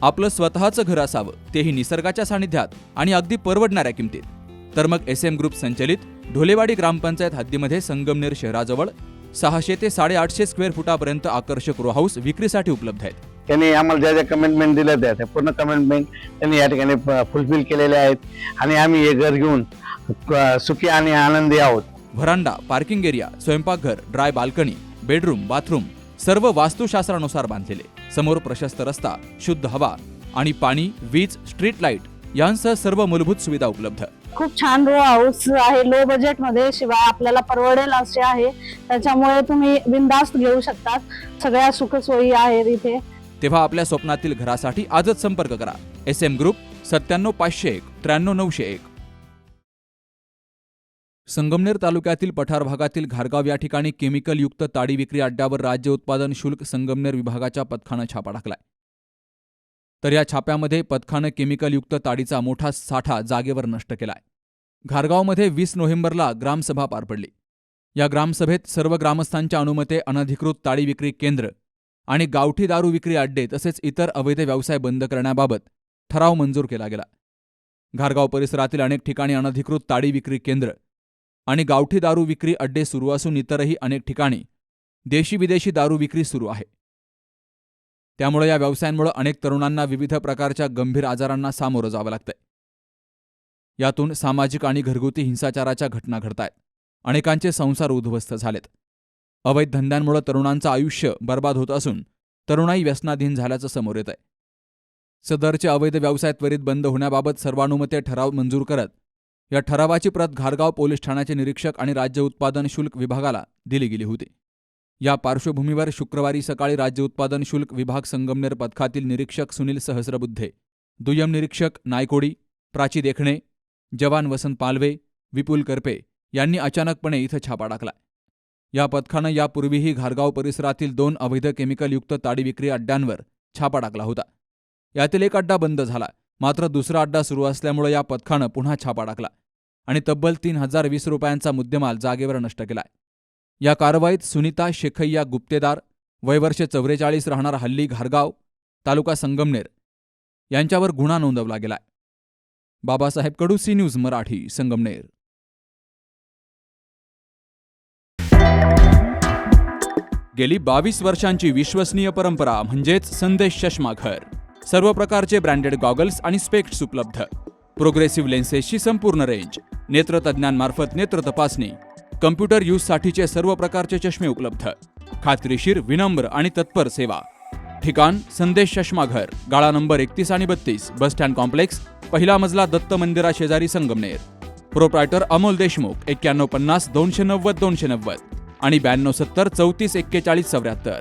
आपलं स्वतःचं घर असावं, तेही निसर्गाच्या सानिध्यात आणि अगदी परवडणाऱ्या किमतीत. तर मग SM ग्रुप संचलित ढोलेवाडी ग्रामपंचायत हद्दीमध्ये संगमनेर शहराजवळ 600 ते 850 स्क्वेअर फुटापर्यंत आकर्षक रो हाऊस विक्रीसाठी उपलब्ध आहेत. त्यांनी आम्हाला ज्या ज्या कमिटमेंट दिल्या त्या पूर्ण कमिटमेंट त्यांनी या ठिकाणी फुलफिल केलेले आहेत आणि आम्ही हे घर घेऊन सुखी आणि आनंदी आहोत. व्हरांडा, पार्किंग एरिया, स्वयंपाकघर, ड्राय बाल्कनी, बेडरूम, बाथरूम सर्व वास्तुशास्त्रानुसार बांधलेले. समोर प्रशस्त रस्ता, शुद्ध हवा आणि पाणी, वीज, स्ट्रीट लाईट यांसह सर्व मूलभूत सुविधा उपलब्ध. खूप छान रो हाऊस आहे, लो बजेट मध्ये, शिवाय आपल्याला परवडेल असे आहे. त्याच्यामुळे तुम्ही बिनधास्त घेऊ शकता. सगळ्या सुखसोयी आहेत इथे. तेव्हा आपल्या स्वप्नातील घरासाठी आजच संपर्क करा. SM group 97501 93901. संगमनेर तालुक्यातील पठार भागातील घारगाव या ठिकाणी केमिकल युक्त ताडी विक्री अड्ड्यावर राज्य उत्पादन शुल्क संगमनेर विभागाच्या पथकानं छापा टाकलाय. तर या छाप्यामध्ये पथकानं केमिकल युक्त ताडीचा मोठा साठा जागेवर नष्ट केलाय. घारगावमध्ये 20 नोव्हेंबरला ग्रामसभा पार पडली. या ग्रामसभेत सर्व ग्रामस्थांच्या अनुमते अनधिकृत ताडी विक्री केंद्र आणि गावठी दारू विक्री अड्डे तसेच इतर अवैध व्यवसाय बंद करण्याबाबत ठराव मंजूर केला गेला. घारगाव परिसरातील अनेक ठिकाणी अनधिकृत ताडी विक्री केंद्र आणि गावठी दारू विक्री अड्डे सुरू असून इतरही अनेक ठिकाणी देशी विदेशी दारू विक्री सुरू आहे. त्यामुळे या व्यवसायांमुळे अनेक तरुणांना विविध प्रकारच्या गंभीर आजारांना सामोरं जावं लागतंय. यातून सामाजिक आणि घरगुती हिंसाचाराच्या घटना घडतायत. अनेकांचे संसार उद्ध्वस्त झालेत. अवैध धंद्यांमुळे तरुणांचं आयुष्य बर्बाद होत असून तरुणाई व्यसनाधीन झाल्याचं समोर येत आहे. सदरचे अवैध व्यवसाय त्वरित बंद होण्याबाबत सर्वानुमते ठराव मंजूर करत या ठरावाची प्रत घारगाव पोलीस ठाण्याचे निरीक्षक आणि राज्य उत्पादन शुल्क विभागाला दिली गेली होती. या पार्श्वभूमीवर शुक्रवारी सकाळी राज्य उत्पादन शुल्क विभाग संगमनेर पथकातील निरीक्षक सुनील सहस्रबुद्धे, दुय्यम निरीक्षक नायकोडी, प्राची देखणे, जवान वसंत पालवे, विपुल करपे यांनी अचानकपणे इथं छापा टाकला. या पथकानं यापूर्वीही घारगाव परिसरातील 2 अवैध केमिकलयुक्त ताडी विक्री अड्ड्यांवर छापा टाकला होता. यातील एक अड्डा बंद झाला, मात्र दुसरा अड्डा सुरू असल्यामुळे या पथकानं पुन्हा छापा टाकला आणि तब्बल 3020 रुपयांचा मुद्देमाल जागेवर नष्ट केलाय. या कारवाईत सुनीता शेखय्या गुप्तेदार, वयवर्ष 44, राहणार हल्ली घारगाव, तालुका संगमनेर यांच्यावर गुन्हा नोंदवला गेलाय. बाबासाहेब कडू, सी न्यूज मराठी, संगमनेर. गेली 22 वर्षांची विश्वसनीय परंपरा म्हणजेच संदेश चष्माघर. सर्व प्रकारचे ब्रँडेड गॉगल्स आणि स्पेक्ट्स उपलब्ध. प्रोग्रेसिव्ह लेन्सेसची संपूर्ण रेंज. नेत्रतज्ञांमार्फत नेत्र तपासणी. कम्प्युटर यूजसाठीचे सर्व प्रकारचे चष्मे उपलब्ध. खात्रीशीर, विनम्र आणि तत्पर सेवा. ठिकाण संदेश चष्माघर, गाळा नंबर 31 आणि 32, बस स्टँड कॉम्प्लेक्स, पहिला मजला, दत्त मंदिरा शेजारी, संगमनेर. प्रोप्रायटर अमोल देशमुख. 9150 290 290 आणि 9270 34 41 74.